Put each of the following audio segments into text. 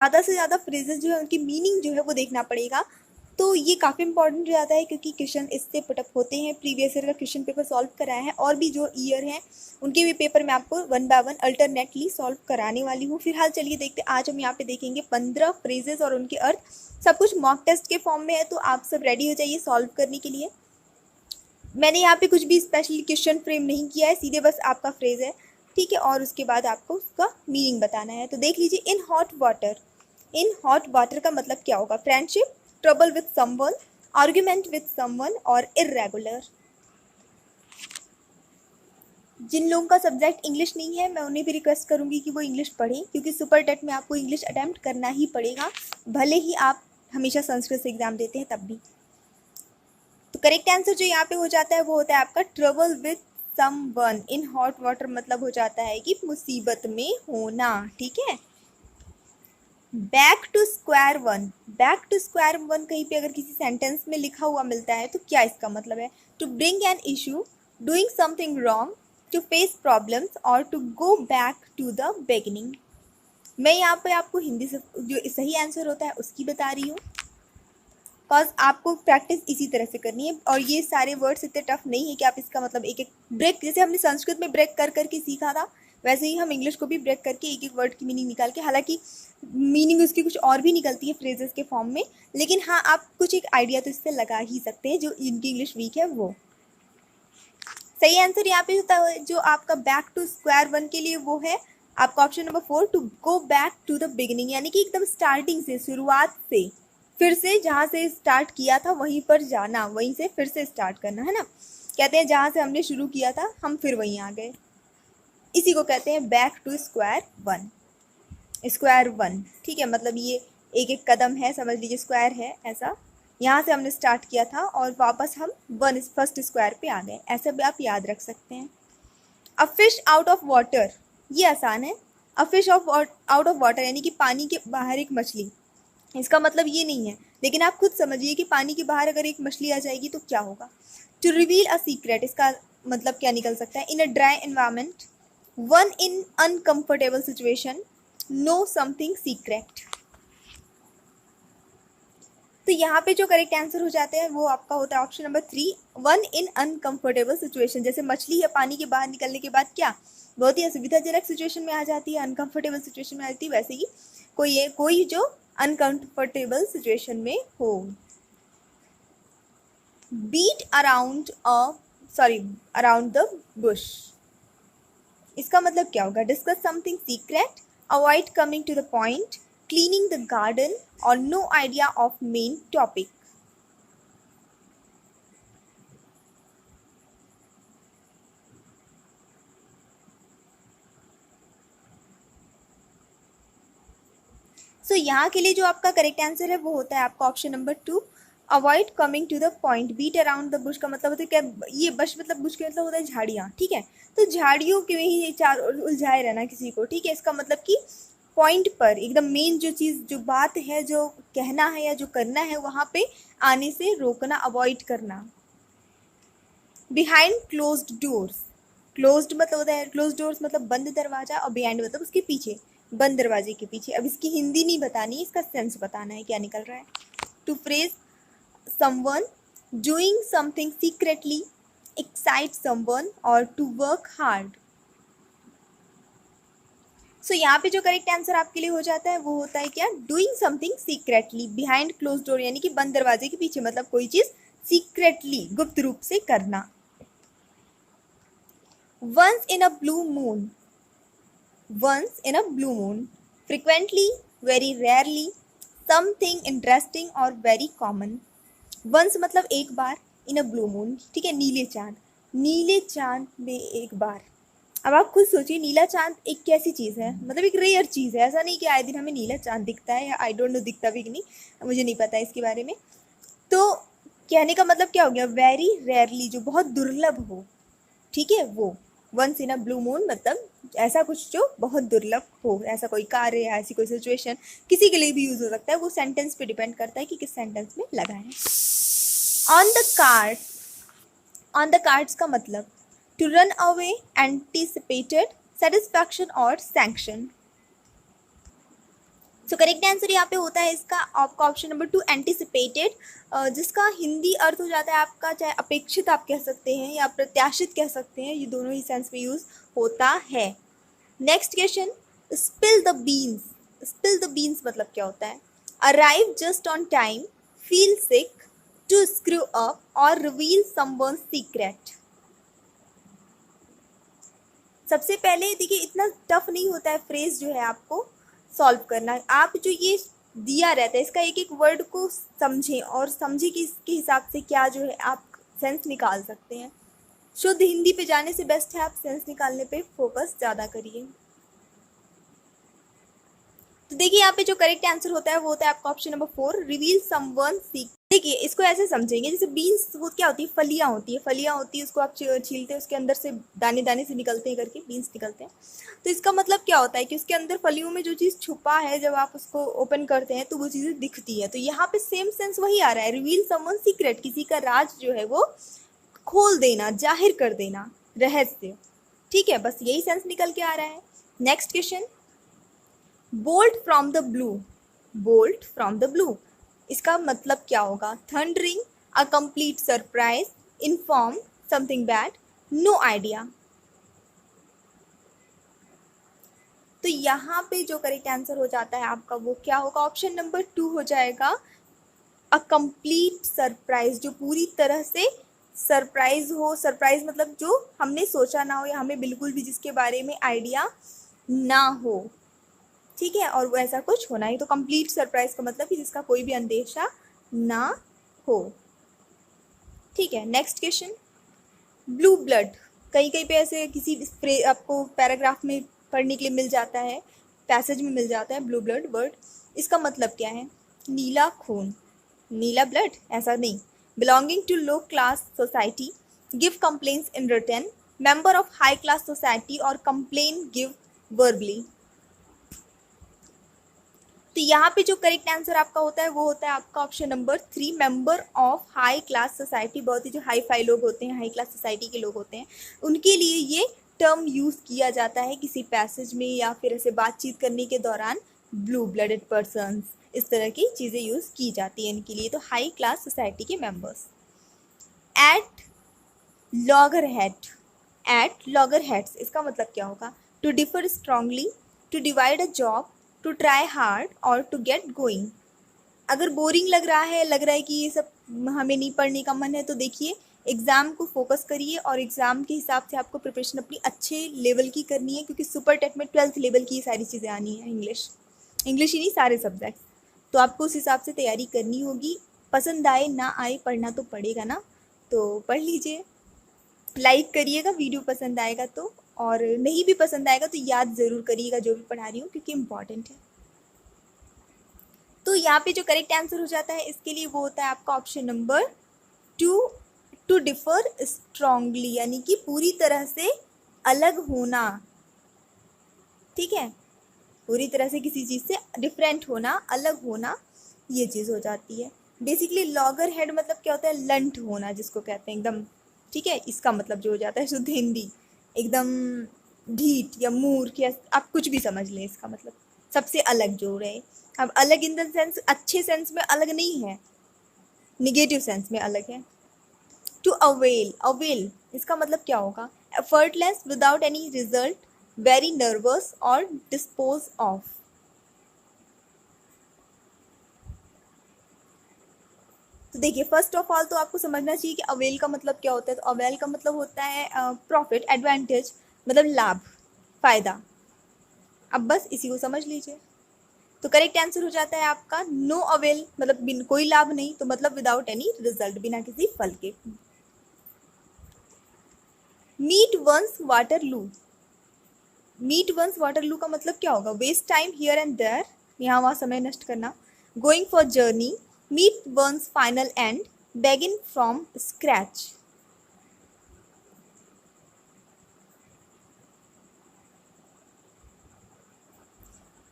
ज़्यादा से ज़्यादा फ्रेजेस जो है उनकी मीनिंग जो है वो देखना पड़ेगा। तो ये काफ़ी इंपॉर्टेंट हो जाता है क्योंकि क्वेश्चन इससे पुटअप होते हैं। प्रीवियस ईयर का क्वेश्चन पेपर सॉल्व कराया है और भी जो ईयर हैं उनके भी पेपर मैं आपको one by one alternately solve कराने वाली हूँ। फिलहाल चलिए देखते हैं, आज हम यहाँ पे देखेंगे 15 फ्रेजेस और उनके अर्थ। सब कुछ मॉक टेस्ट के फॉर्म में है, तो आप सब रेडी हो जाइए सॉल्व करने के लिए। मैंने यहाँ पे कुछ भी स्पेशली क्वेश्चन फ्रेम नहीं किया है, सीधे बस आपका फ्रेज है, ठीक है, और उसके बाद आपको उसका मीनिंग बताना है। तो देख लीजिए, in hot water. In hot water का मतलब क्या होगा? Friendship, trouble with someone, argument with someone और इर्रेगुलर। जिन लोगों का सब्जेक्ट इंग्लिश नहीं है, मैं उन्हें भी रिक्वेस्ट करूंगी कि वो इंग्लिश पढ़ें, क्योंकि सुपर टेट में आपको इंग्लिश अटेम्प्ट करना ही पड़ेगा, भले ही आप हमेशा संस्कृत से एग्जाम देते हैं तब भी। तो करेक्ट आंसर जो यहाँ पे हो जाता है वो होता है आपका trouble with someone. In hot water मतलब हो जाता है कि मुसीबत में होना, ठीक है। Back to square one. Back to square one कहीं पे अगर किसी सेंटेंस में लिखा हुआ मिलता है तो क्या इसका मतलब है? To bring an issue, doing something wrong, to face problems और to go back to the beginning. मैं यहाँ पे आपको हिंदी से जो सही आंसर होता है उसकी बता रही हूँ, बिकॉज आपको प्रैक्टिस इसी तरह से करनी है। और ये सारे वर्ड्स इतने टफ नहीं है कि आप इसका मतलब एक एक ब्रेक, जैसे हमने संस्कृत में ब्रेक कर करके सीखा था, वैसे ही हम इंग्लिश को भी ब्रेक करके एक एक वर्ड की मीनिंग निकाल के, हालांकि मीनिंग उसकी कुछ और भी निकलती है फ्रेजेस के फॉर्म में, लेकिन हाँ, आप कुछ एक आइडिया तो इससे लगा ही सकते हैं, जो इनकी इंग्लिश वीक है वो। सही आंसर यहाँ पे होता है जो आपका बैक टू स्क्वायर वन के लिए, वो है आपका option number 4, to go back to the beginning, यानी कि एकदम स्टार्टिंग से, शुरुआत से, फिर से जहाँ से स्टार्ट किया था वहीं पर जाना, वहीं से फिर से स्टार्ट करना, है ना। कहते हैं जहाँ से हमने शुरू किया था हम फिर वहीं आ गए, इसी को कहते हैं back to square one. Square one, ठीक है, मतलब ये एक एक कदम है, समझ लीजिए स्क्वायर है ऐसा, यहाँ से हमने स्टार्ट किया था और वापस हम वन फर्स्ट स्क्वायर पे आ गए, ऐसा भी आप याद रख सकते हैं। A fish out of water, ये आसान है। A fish of out of water यानी कि पानी के बाहर एक मछली, इसका मतलब ये नहीं है, लेकिन आप खुद समझिए कि पानी के बाहर अगर एक मछली आ जाएगी तो क्या होगा। टू रिवील अ सीक्रेट, इसका मतलब क्या निकल सकता है? In a dry environment, one in uncomfortable situation, no something secret. तो यहाँ पे जो करेक्ट आंसर हो जाते हैं वो आपका होता है option number 3, one in uncomfortable situation. जैसे मछली है पानी के बाहर निकलने के बाद क्या, बहुत ही असुविधाजनक सिचुएशन में आ जाती है, अनकंफर्टेबल सिचुएशन में आ जाती है, वैसे ही कोई जो अनकंफर्टेबल सिचुएशन में हो। Beat around around the bush, इसका मतलब क्या होगा? Discuss something secret, avoid coming to the point, cleaning the garden और no idea of main topic. So यहाँ के लिए जो आपका करेक्ट आंसर है वो होता है आपका option number 2, avoid coming to the point. Beat around the bush का मतलब होता है क्या? ये बश मतलब बुश का मतलब होता है झाड़ियाँ, ठीक है, तो झाड़ियों के में ही चार उलझाए रहना किसी को, ठीक है, इसका मतलब कि पॉइंट पर एकदम मेन जो चीज़, जो बात है, जो कहना है या जो करना है, वहाँ पे आने से रोकना, अवॉइड करना। बिहाइंड क्लोज्ड डोर्स, क्लोज्ड मतलब होता है, क्लोज डोर्स मतलब बंद दरवाजा, और बिहाइंड मतलब उसके पीछे, बंद दरवाजे के पीछे। अब इसकी हिंदी नहीं बतानी, इसका सेंस बताना है क्या निकल रहा है। To phrase someone, doing something secretly, excite someone और टू वर्क हार्ड। सो यहाँ पे जो करेक्ट आंसर आपके लिए हो जाता है वो होता है क्या? Doing something secretly behind close door, यानी कि बंद दरवाजे के पीछे, मतलब कोई चीज सीक्रेटली, गुप्त रूप से करना। Once in a blue moon, once in a blue moon, frequently, very rarely, something interesting और very common। once मतलब एक बार, in a blue moon, ठीक है, नीले चांद, नीले चांद में एक बार। अब आप खुद सोचिए, नीला चांद एक कैसी चीज़ है, मतलब एक रेयर चीज़ है, ऐसा नहीं कि आए दिन हमें नीला चांद दिखता है, या आई डोंट नो दिखता भी कि नहीं, मुझे नहीं पता है इसके बारे में। तो कहने का मतलब क्या हो गया? वेरी रेयरली, जो बहुत दुर्लभ हो, ठीक है, वो। Once in a blue moon मतलब ऐसा कुछ जो बहुत दुर्लभ हो, ऐसा कोई कार्य या ऐसी कोई सिचुएशन, किसी के लिए भी यूज हो सकता है, वो सेंटेंस पे डिपेंड करता है कि किस सेंटेंस में लगा है। On the card, on the cards का मतलब to run away, anticipated, satisfaction और सैंक्शन। सो करेक्ट आंसर यहाँ पे होता है इसका आपका ऑप्शन नंबर 2 एंटिसिपेटेड, जिसका हिंदी अर्थ हो जाता है आपका, चाहे अपेक्षित आप कह सकते हैं या प्रत्याशित कह सकते हैं, ये दोनों ही सेंस में यूज होता है। Next question, spill the beans. Spill the beans मतलब क्या होता है? Arrive just on time, feel sick, to screw up और रिवील समवन्स सीक्रेट। सबसे पहले देखिए, इतना टफ नहीं होता है फ्रेज जो है आपको सॉल्व करना। आप जो ये दिया रहता है इसका एक एक वर्ड को समझें और समझें कि इसके हिसाब से क्या जो है आप सेंस निकाल सकते हैं। शुद्ध हिंदी पे जाने से बेस्ट है आप सेंस निकालने पे फोकस ज़्यादा करिए। तो देखिए यहाँ पे जो करेक्ट आंसर होता है वो होता है आपका option number 4, reveal someone seek. देखिए इसको ऐसे समझेंगे, जैसे बीन्स वो क्या होती है, फलियाँ होती है, फलियाँ होती है, उसको आप छीलते हैं, उसके अंदर से दाने दाने से निकलते हैं करके बीन्स निकलते हैं। तो इसका मतलब क्या होता है कि उसके अंदर फलियों में जो चीज़ छुपा है जब आप उसको ओपन करते हैं तो वो चीज़ें दिखती है। तो यहाँ पे सेम सेंस वही आ रहा है, रिवील समवन सीक्रेट, किसी का राज जो है वो खोल देना, जाहिर कर देना, रहस्य। ठीक है, बस यही सेंस निकल के आ रहा है। Next question, bolt from the blue. Bolt from the blue इसका मतलब क्या होगा? Thundering, a complete surprise, inform, something bad, no idea. तो यहाँ पे जो करेक्ट आंसर हो जाता है आपका वो क्या होगा? ऑप्शन नंबर 2 हो जाएगा, अ कंप्लीट सरप्राइज, जो पूरी तरह से सरप्राइज हो। सरप्राइज मतलब जो हमने सोचा ना हो या हमें बिल्कुल भी जिसके बारे में आइडिया ना हो। ठीक है, और वो ऐसा कुछ होना ही। तो कंप्लीट सरप्राइज का मतलब कि जिसका कोई भी अंदेशा ना हो। ठीक है, नेक्स्ट क्वेश्चन, ब्लू ब्लड। कहीं कहीं पे ऐसे किसी आपको पैराग्राफ में पढ़ने के लिए मिल जाता है, पैसेज में मिल जाता है ब्लू ब्लड वर्ड। इसका मतलब क्या है? नीला खून, नीला ब्लड, ऐसा नहीं। Belonging to low class society, give complains in written, member of high class society और कंप्लेन गिव वर्बली। तो यहाँ पे जो करेक्ट आंसर आपका होता है वो होता है आपका option number 3, member of high class society. बहुत ही जो हाई फाई लोग होते हैं, हाई क्लास सोसाइटी के लोग होते हैं, उनके लिए ये टर्म यूज़ किया जाता है किसी पैसेज में या फिर ऐसे बातचीत करने के दौरान। ब्लू ब्लडेड पर्सन्स, इस तरह की चीज़ें यूज़ की जाती हैं इनके लिए। तो हाई क्लास सोसाइटी के members. At loggerhead, at loggerheads इसका मतलब क्या होगा? To differ strongly, to divide a job, to try hard और टू गेट गोइंग। अगर बोरिंग लग रहा है कि ये सब हमें नहीं पढ़ने का मन है, तो देखिए एग्ज़ाम को फोकस करिए और एग्ज़ाम के हिसाब से आपको प्रिपरेशन अपनी अच्छे लेवल की करनी है, क्योंकि सुपर टेट में 12th लेवल की ये सारी चीज़ें आनी है। इंग्लिश ही नहीं, सारे सब्जेक्ट। तो आपको उस हिसाब से तैयारी करनी होगी। पसंद आए ना आए, पढ़ना तो पड़ेगा ना, तो पढ़ लीजिए। लाइक करिएगा वीडियो पसंद आएगा तो, और नहीं भी पसंद आएगा तो याद ज़रूर करिएगा जो भी पढ़ा रही हूँ, क्योंकि इम्पॉर्टेंट है। तो यहाँ पे जो करेक्ट आंसर हो जाता है इसके लिए वो होता है आपका option number 2, to differ strongly, यानी कि पूरी तरह से अलग होना। ठीक है, पूरी तरह से किसी चीज़ से डिफरेंट होना, अलग होना, ये चीज़ हो जाती है। बेसिकली लॉगर हेड मतलब क्या होता है? लंट होना जिसको कहते हैं एकदम। ठीक है, इसका मतलब जो हो जाता है शुद्ध हिंदी, एकदम ढीठ या मूर्ख, या आप कुछ भी समझ लें, इसका मतलब सबसे अलग जो रहे। अब अलग इन द सेंस, अच्छे सेंस में अलग नहीं है, निगेटिव सेंस में अलग है। टू अवेल, अवेल इसका मतलब क्या होगा? Effortless, without any result, very nervous और डिस्पोज ऑफ। तो देखिए फर्स्ट ऑफ ऑल तो आपको समझना चाहिए कि अवेल का मतलब क्या होता है। तो अवेल का मतलब होता है प्रॉफिट, एडवांटेज, मतलब लाभ, फायदा। अब बस इसी को समझ लीजिए। तो करेक्ट आंसर हो जाता है आपका नो अवेल, मतलब कोई लाभ नहीं, तो मतलब विदाउट एनी रिजल्ट, बिना किसी फल के। Meet one's Waterloo, meet one's Waterloo का मतलब क्या होगा? Waste time here and there, यहाँ वहाँ समय नष्ट करना। Going for journey, meet one's final end, begin from scratch.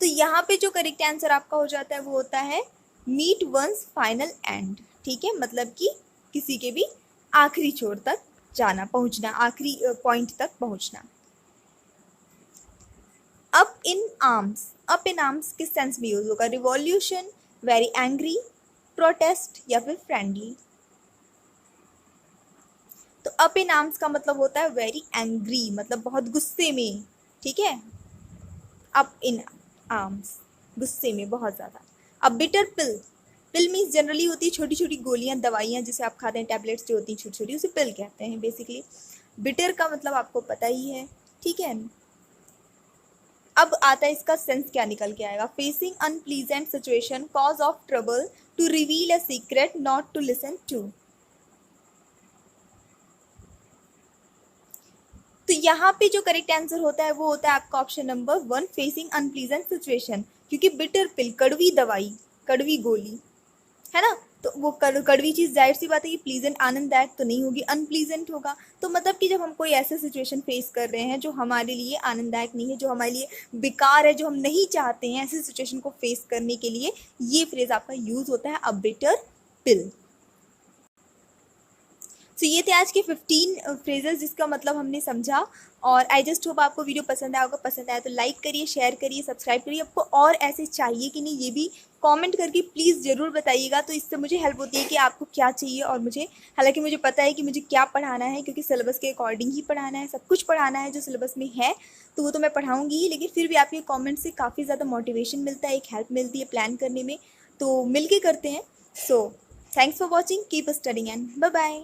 तो यहाँ पे जो करेक्ट आंसर आपका हो जाता है वो होता है मीट वंस फाइनल एंड। ठीक है, मतलब कि किसी के भी आखिरी छोर तक जाना, पहुंचना, आखिरी पॉइंट तक पहुंचना। Up in arms, up in arms किस सेंस में यूज होगा? रिवॉल्यूशन, वेरी एंग्री, प्रोटेस्ट या फिर फ्रेंडली? तो अप इन आर्म्स का मतलब होता है वेरी एंग्री, मतलब बहुत गुस्से में, ठीक है। अप इन आर्म्स, गुस्से में बहुत ज़्यादा। अब बिटर पिल, पिल मीन्स जनरली होती है छोटी छोटी गोलियां, दवाइयाँ जिसे आप खाते हैं, टैबलेट्स जो होती हैं छोटी छोटी, उसे पिल कहते हैं बेसिकली। बिटर का मतलब आपको पता ही है, ठीक है। अब आता है इसका सेंस क्या निकल के आएगा? Facing unpleasant situation, cause of trouble, to reveal a secret, not to listen to. तो यहाँ पे जो करेक्ट आंसर होता है वो होता है आपका option number 1, facing unpleasant situation. क्योंकि बिटर पिल, कड़वी दवाई, कड़वी गोली, है ना, तो वो कड़वी चीज़ जाहिर सी बात है कि प्लीजेंट, आनंददायक तो नहीं होगी, अनप्लीजेंट होगा। तो मतलब कि जब हम कोई ऐसे सिचुएशन फेस कर रहे हैं जो हमारे लिए आनंददायक नहीं है, जो हमारे लिए बेकार है, जो हम नहीं चाहते हैं, ऐसी सिचुएशन को फेस करने के लिए ये फ्रेज आपका यूज होता है, अ बिटर पिल। सो ये थे आज के 15 फ्रेजेस जिसका मतलब हमने समझा। और आई जस्ट होप आपको वीडियो पसंद आया होगा। पसंद आया तो लाइक करिए, शेयर करिए, सब्सक्राइब करिए। आपको और ऐसे चाहिए कि नहीं ये भी कमेंट करके प्लीज़ ज़रूर बताइएगा, तो इससे मुझे हेल्प होती है कि आपको क्या चाहिए। और मुझे, हालांकि मुझे पता है कि मुझे क्या पढ़ाना है, क्योंकि सिलेबस के अकॉर्डिंग ही पढ़ाना है, सब कुछ पढ़ाना है जो सिलेबस में है, तो वो तो मैं पढ़ाऊँगी ही। लेकिन फिर भी आपके कॉमेंट से काफ़ी ज़्यादा मोटिवेशन मिलता है, एक हेल्प मिलती है प्लान करने में, तो मिल के करते हैं। So thanks for watching, keep studying and bye bye.